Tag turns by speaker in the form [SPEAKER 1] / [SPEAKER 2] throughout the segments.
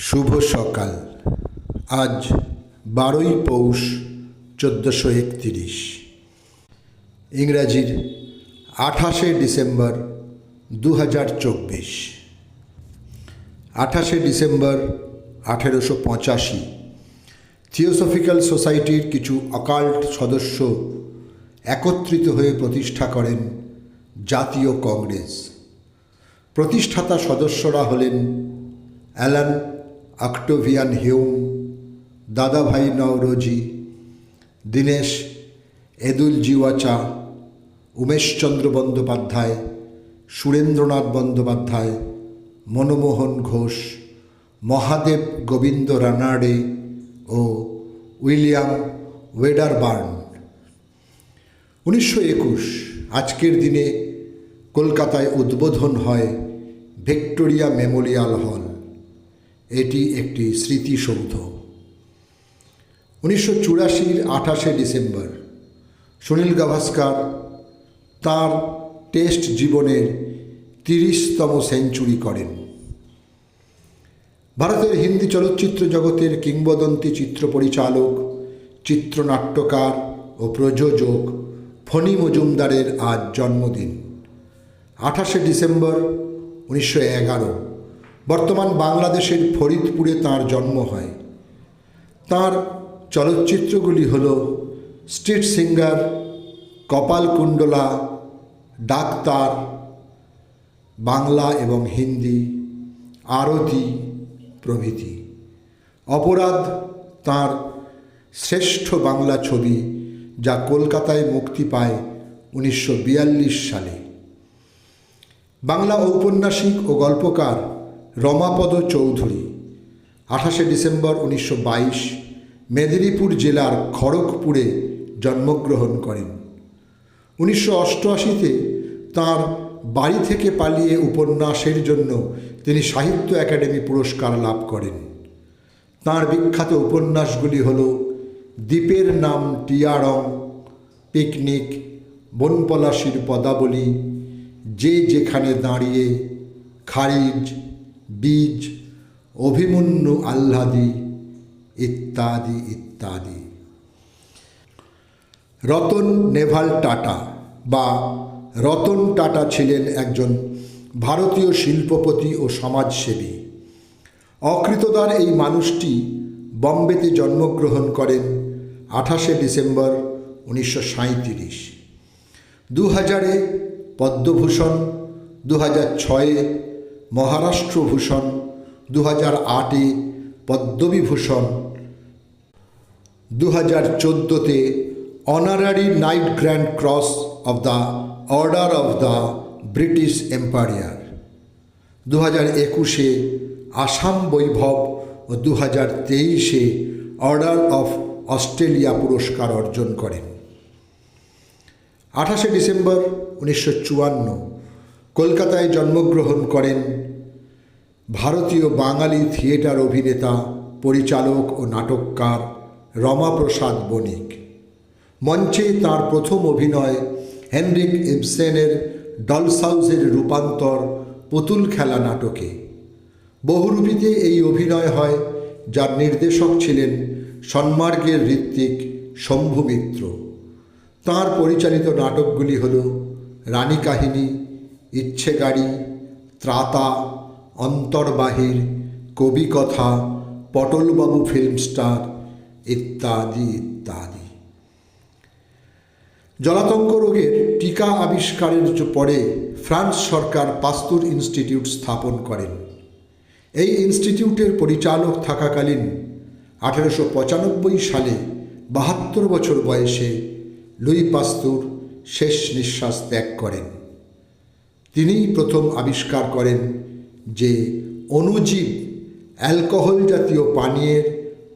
[SPEAKER 1] শুভ সকাল। আজ 12ই পৌষ 1431, ইংরাজির 28শে December 2024। 28শে December 1885 theosophical সোসাইটির কিছু অকাল্ট সদস্য একত্রিত হয়ে প্রতিষ্ঠা করেন জাতীয় কংগ্রেস। প্রতিষ্ঠাতা সদস্যরা হলেন অ্যালান অক্টোভিয়ান হিউম, দাদাভাই নওরোজি, দীনেশ এদুলজিওয়াচা, উমেশচন্দ্র বন্দ্যোপাধ্যায়, সুরেন্দ্রনাথ বন্দ্যোপাধ্যায়, মনমোহন ঘোষ, মহাদেব গোবিন্দ রানাডে ও উইলিয়াম ওয়েডারবার্ন। 1921 আজকের দিনে কলকাতায় উদ্বোধন হয় ভিক্টোরিয়া মেমোরিয়াল হল। এটি একটি স্মৃতিসৌধ। 1984 28শে ডিসেম্বর সুনীল গাভাস্কার তাঁর টেস্ট জীবনের 30তম সেঞ্চুরি করেন। ভারতের হিন্দি চলচ্চিত্র জগতের কিংবদন্তি চিত্র পরিচালক, চিত্রনাট্যকার ও প্রযোজক ফণী মজুমদারের আজ জন্মদিন। 28শে ডিসেম্বর 1911 বর্তমান বাংলাদেশের ফরিদপুরে তাঁর জন্ম হয়। তাঁর চলচ্চিত্রগুলি হল street singer, Kapalkundala, doctor, Bangla এবং হিন্দি, আরতি প্রভৃতি। অপরাধ তাঁর শ্রেষ্ঠ বাংলা ছবি, যা কলকাতায় মুক্তি পায় 1942 সালে। বাংলা ঔপন্যাসিক ও গল্পকার রমাপদ চৌধুরী 28শে ডিসেম্বর 1922 মেদিনীপুর জেলার খড়গপুরে জন্মগ্রহণ করেন। 1988-তে তাঁর বাড়ি থেকে পালিয়ে উপন্যাসের জন্য তিনি সাহিত্য একাডেমি পুরস্কার লাভ করেন। তাঁর বিখ্যাত উপন্যাসগুলি হল দ্বীপের নাম টিয়ারং, পিকনিক, বনপলাশির পদাবলী, যে যেখানে দাঁড়িয়ে, খারিজ, বীজ, অভিমন্যু আহ্লাদি ইত্যাদি ইত্যাদি। রতন নেভাল টাটা বা রতন টাটা ছিলেন একজন ভারতীয় শিল্পপতি ও সমাজসেবী। অকৃতদার এই মানুষটি বম্বেতে জন্মগ্রহণ করেন 28শে ডিসেম্বর 1937। 2000-এ পদ্মভূষণ, 2006-এ মহারাষ্ট্রভূষণ, 2008-এ পদ্মবিভূষণ, 2014-তে honorary knight grand cross of the order of the British Empire, 2021-এ আসাম বৈভব ও 2023-এ অর্ডার অফ অস্ট্রেলিয়া পুরস্কার অর্জন করেন। 28শে ডিসেম্বর 1954 কলকাতায় জন্মগ্রহণ করেন ভারতীয় বাঙালি থিয়েটার অভিনেতা, পরিচালক ও নাটককার রমাপ্রসাদ বণিক। মঞ্চে তাঁর প্রথম অভিনয় হেনরিক ইবসেনের ডলসাউসের রূপান্তর পুতুল খেলা নাটকে। বহুরূপীতে এই অভিনয় হয়, যার নির্দেশক ছিলেন সন্মার্গের ঋত্বিক শম্ভু মিত্র। তাঁর পরিচালিত নাটকগুলি হল রানী কাহিনী, ইচ্ছে গাড়ি, ত্রাতা, অন্তর্বাহির, কবিকথা, পটলবাবু ফিল্ম স্টার ইত্যাদি ইত্যাদি। জলাতঙ্ক রোগের টিকা আবিষ্কারের পরে ফ্রান্স সরকার পাস্তুর ইনস্টিটিউট স্থাপন করেন। এই ইনস্টিটিউটের পরিচালক থাকাকালীন 1895 সালে 72 বছর বয়সে লুই পাস্তুর শেষ নিঃশ্বাস ত্যাগ করেন। তিনিই প্রথম আবিষ্কার করেন যে অণুজীব অ্যালকোহল জাতীয় পানীয়ের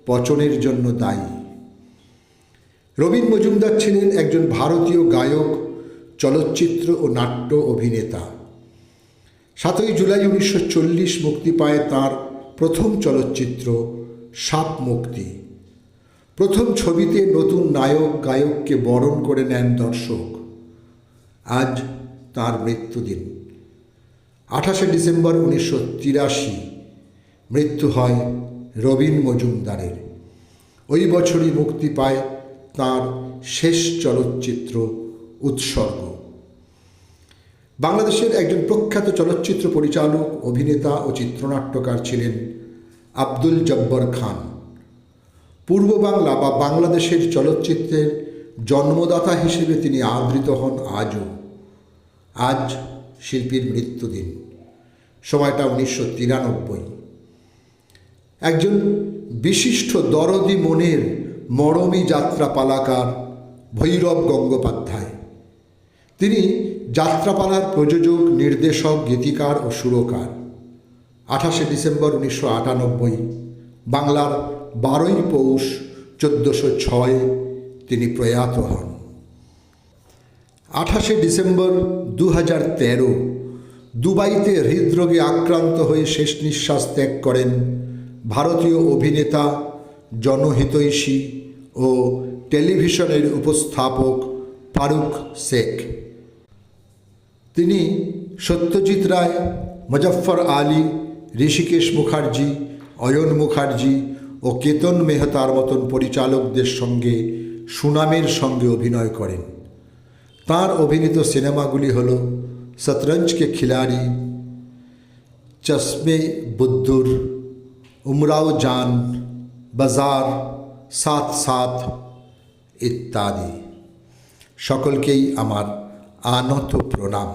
[SPEAKER 1] পচনের জন্য দায়ী। রবীন মজুমদার ছিলেন একজন ভারতীয় গায়ক, চলচ্চিত্র ও নাট্য অভিনেতা। 7ই জুলাই 1940 মুক্তি পায় তাঁর প্রথম চলচ্চিত্র সাপ মুক্তি। প্রথম ছবিতে নতুন নায়ক গায়ককে বরণ করে নেন দর্শক। আজ তাঁর মৃত্যুদিন। 28শে ডিসেম্বর 1983 মৃত্যু হয় রবীন মজুমদারের। ওই বছরই মুক্তি পায় তাঁর শেষ চলচ্চিত্র উৎসর্গ। বাংলাদেশের একজন প্রখ্যাত চলচ্চিত্র পরিচালক, অভিনেতা ও চিত্রনাট্যকার ছিলেন আব্দুল জব্বার খান। পূর্ব বাংলা বা বাংলাদেশের চলচ্চিত্রের জন্মদাতা হিসেবে তিনি আদৃত হন আজও। আজ শিল্পীর মৃত্যুদিন, সময়টা 1993। একজন বিশিষ্ট দরদি মনের মরমী যাত্রাপালাকার ভৈরব গঙ্গোপাধ্যায়। তিনি যাত্রাপালার প্রযোজক, নির্দেশক, গীতিকার ও সুরকার। 28শে ডিসেম্বর 1998, বাংলার 12ই পৌষ 1406 তিনি প্রয়াত হন। 28শে ডিসেম্বর 2013 দুবাইতে হৃদরোগে আক্রান্ত হয়ে শেষ নিঃশ্বাস ত্যাগ করেন ভারতীয় অভিনেতা, জনহিতৈষী ও টেলিভিশনের উপস্থাপক ফারুক শেখ। তিনি সত্যজিৎ রায়, মুজফ্ফর আলী, ঋষিকেশ মুখার্জি, অয়ন মুখার্জি ও কেতন মেহতার মতন পরিচালকদের সঙ্গে সুনামের সঙ্গে অভিনয় করেন। তাঁর অভিনীত সিনেমাগুলি হল শতরঞ্জ কে খিলাড়ি, চশমে বুদ্দুর, উমরাও জান, বাজার, সাথ সাথ ইত্যাদি। সকলকেই আমার আনত প্রণাম।